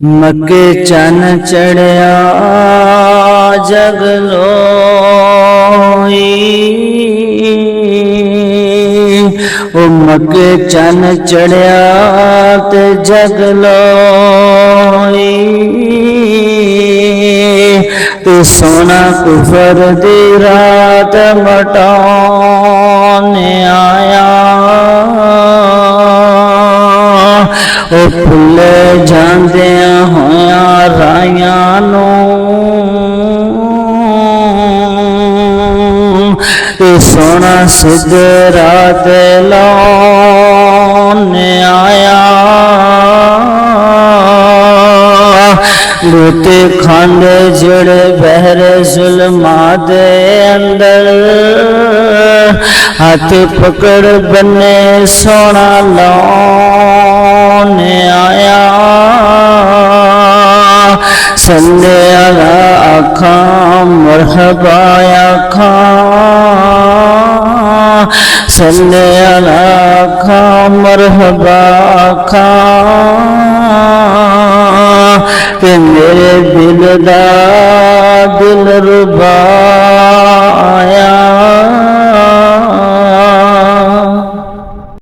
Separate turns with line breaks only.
मक्के चन चढ़िया जगलोई, ओ मक्के चन चढ़िया ते जगलोई, ते सोना कुफर दी रात मटाने आया। ओ फुले जांदिया होया राइया ते सोना सिद्ध रात लाने आया। लूटे खंड जड़े बहरे जुल्मा दे अंदर, हाथ पकड़ बन्ने सोना लाने आया। संदे आला आखा मरहबा आखा, संदे आला आखा मरहबा आखा, ते मेरे दिल दा दिल रुबा